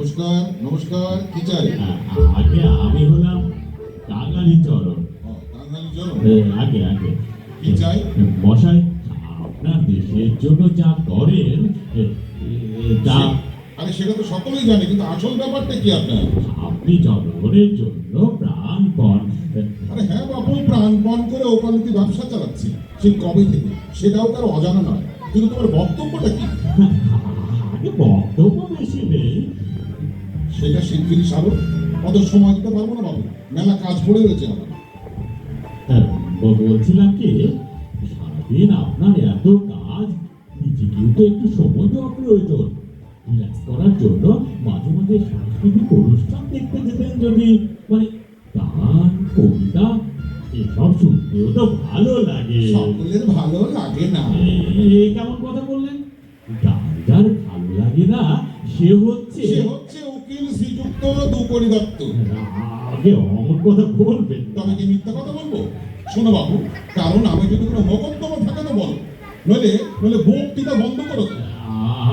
নমস্কার নমস্কার, কি চাই? আগে আমি হলাম কাঙালি চরণ। কাঙালি চরণ? আগে আগে কি চাই? মশাই, আপনার দেশের জন্য যা করেন তা আরে সেটা তো সকলেই জানে, কিন্তু আসল ব্যাপারটা কি আপনার? আপনি জনগণের জন্য প্রাণপণ। আরে হ্যাঁ বাবু, প্রাণপণ করে ওকালতি ব্যবসা চালাচ্ছি সেই কবে থেকে, সেটাও কারো অজানা নয়। কিন্তু তোমার বক্তব্যটা কি? আগে বক্তব্য বেশি নেই। সেটা শিগগিরই সারো, অত সময় দিতে পারবো না বাবু, মেলা কাজ পড়ে রয়েছে আমার। বলছিলাম কি, সারাদিন আপনার এত কাজ, নিজেকেও তো একটু সময় দেওয়া প্রয়োজন। রিল্যাক্স করার জন্য মাঝে মাঝে সাংস্কৃতিক অনুষ্ঠান দেখতে যেতেন যদি, মানে গান কবিতা এসব শুনতেও তো ভালো লাগে। সকলের ভালো লাগে না। কেমন কথা বললেন? গান যার ভালো লাগে না সে হচ্ছে উকিল শ্রীযুক্ত দুপরি দত্ত। আগে অমন কথা বলবেন। তবে কি মিথ্যা কথা বলবো? শোনো বাবু, কারণ আমি যদি কোনো মোকদ্দমা থাকে তো বলো, নইলে বক্তৃতা বন্ধ করো।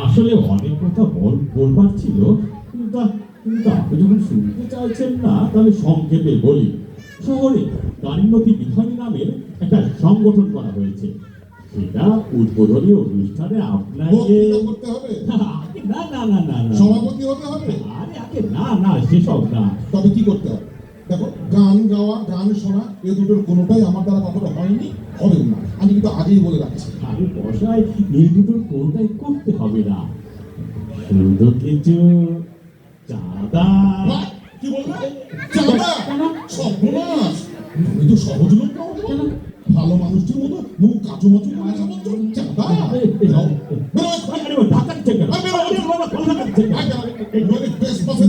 আসলে অনেক কথা বলবার ছিল, কিন্তু আপনি যখন শুনতে চাইছেন না তাহলে সংক্ষেপে বলি। শহরে গান্নতি বিধানী নামের একটা সংগঠন করা হয়েছে। সেটা উদ্বোধনী অনুষ্ঠানে আপনাকে করতে হবে। না না না না না, সভাপতি হতে হবে। আরে আগে না না, সেসব না। তবে কি করতে হবে? দেখো, গান গাওয়া গান শোনা এ দুটোর কোনোটাই আমার দ্বারা কখনো হয়নি, হবে না। আমি কিন্তু আগেই বলে রাখছি। আরে বসায় এই দুটোর কোনোটাই করতে হবে না, শুধু কিছু চাঁদা। কি বলবে? চাঁদা? সর্বনাশ! তুমি তো সহজ লোক নও। ভালো মানুষটির মতো মুখ কাচু মাচু ভাষা বলছো। চাঁদা?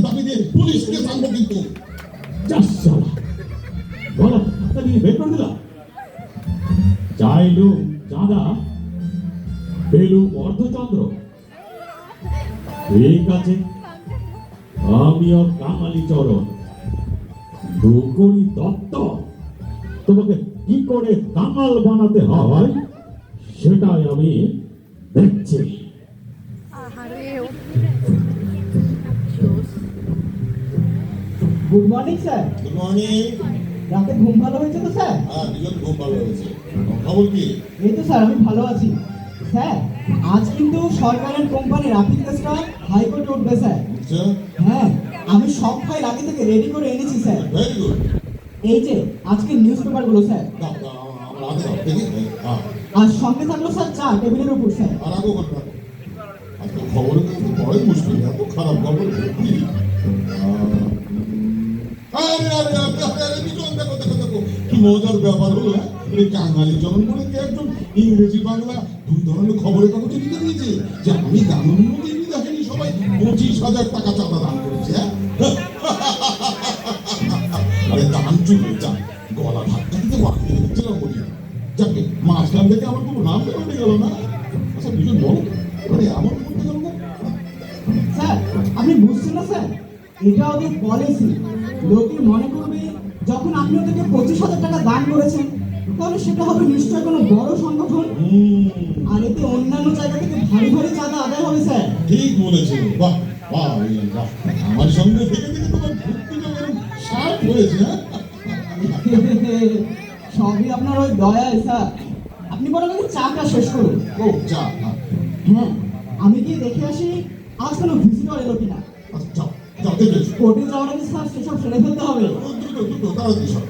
দাবি দিয়ে পুলিশকে জানবো কিন্তু। চাইলু চাঁদা পেলু অর্ধচন্দ্র। ঠিক আছে, আমিও কাঙালি চরণ দুকরি দত্ত তোমাকে কি করে কাঙাল বানাতে হয় সেটাই আমি দেখছি। Good morning sir. Good morning. রাতে ঘুম ভালো হয়েছে তো স্যার? হ্যাঁ, দুজন খুব ভালো হয়েছে। খবর কি? এই তো স্যার, আমি ভালো আছি স্যার। আজ কিন্তু সরকারের কোম্পানির আপিল কেসটা হাইকোর্টে উঠবে স্যার। আচ্ছা, হ্যাঁ, আমি সব ফাইল আগে থেকে রেডি করে এনেছি স্যার। Very good. এই যে আজকের নিউজ পেপারগুলো স্যার, আমার হাতে দাও দেখি। হ্যাঁ, আর সঙ্গে থাকলো স্যার চা টেবিলের উপর স্যার। আর আগেও কথা। আজকে খবরের কিন্তু বড়ই মুশকিল, এত খারাপ খবর ভর্তি। আরে আরে আরে আরে, পিছন দেখো দেখো দেখো, কি মজার ব্যাপার হলো। এই কাঙালি চরণ বলে কে একজন ইংরেজি বাংলা দুই ধরনের খবরের কাগজে লিখে দিয়েছে যে আমি গানের টিভি দেখেনি, সবাই 25,000 টাকা চাঁদা দান করেছে। আরে দান চুলে যা, গলা ধাক্কা দিতে বাড়িয়ে দিচ্ছিলাম বলি। যাকে মাঝখান থেকে আমার কোনো নাম বেরোতে গেল না। আচ্ছা ভীষণ বলো, মানে এমন করতে গেল না। স্যার আপনি বুঝছেন না স্যার, এটা ওদের পলিসি। লোকে মনে করবে যখন আপনি ওদেরকে 25,000 টাকা দান করেছেন তাহলে সেটা হবে নিশ্চয় কোনো বড় সংগঠন, আর এতে অন্যান্য জায়গা থেকে ভারী ভারী চাঁদা আদায় হবে স্যার। ঠিক বলেছেন। বাহ বাহ বাহ, আমার সঙ্গে থেকে থেকে তোমার ভক্তিটা এরকম শার্প হয়েছে। সবই আপনার ওই দয়ায় স্যার। আপনি বরং আগে চাটা শেষ করুন। ও চা, হ্যাঁ, আমি গিয়ে দেখে আসি আজ কোনো ভিজিটর এলো কিনা। আচ্ছা যাও যাও, দেখে এসো। কোর্টে যাওয়ার আগে স্যার সেসব সেরে ফেলতে হবে। দ্রুত তাড়াতাড়ি সব।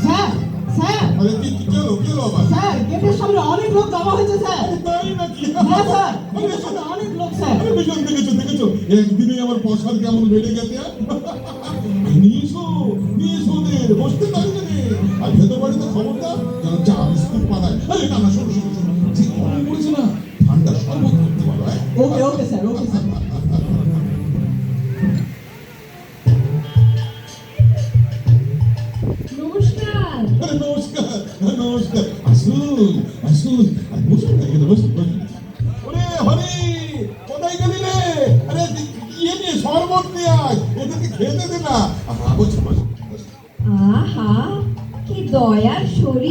স্যার স্যার আরে কি কি হলো আবার? স্যার, গেটের সামনে অনেক লোক জমা হয়েছে স্যার। তাই নাকি? হ্যাঁ স্যার, গেটের সামনে অনেক লোক স্যার। আরে ভীষণ, দেখেছো একদিনে আমার পয়সার কেমন বেড়ে গেছে। নিয়ে এসো ওদের, বসতে পারবে না। আর ভেতর বাড়িতে খবরটা যেন চা বিস্কুট পাঠায়। আরে না না, শোনো যে গরম পড়েছে না, ঠান্ডা শরবত করতে পারো। ওকে ওকে স্যার, ওকে স্যার। আরে নমস্কার নমস্কার, আসুন আর বসুন না, এখানে বসুন। ওরে হরি, কোথায় গেলি রে? আরে ইয়ে নিয়ে শরবত নিয়ে আয়, ওদেরকে খেতে দে না। বসুন। আহা, কি দয়ার শরীর।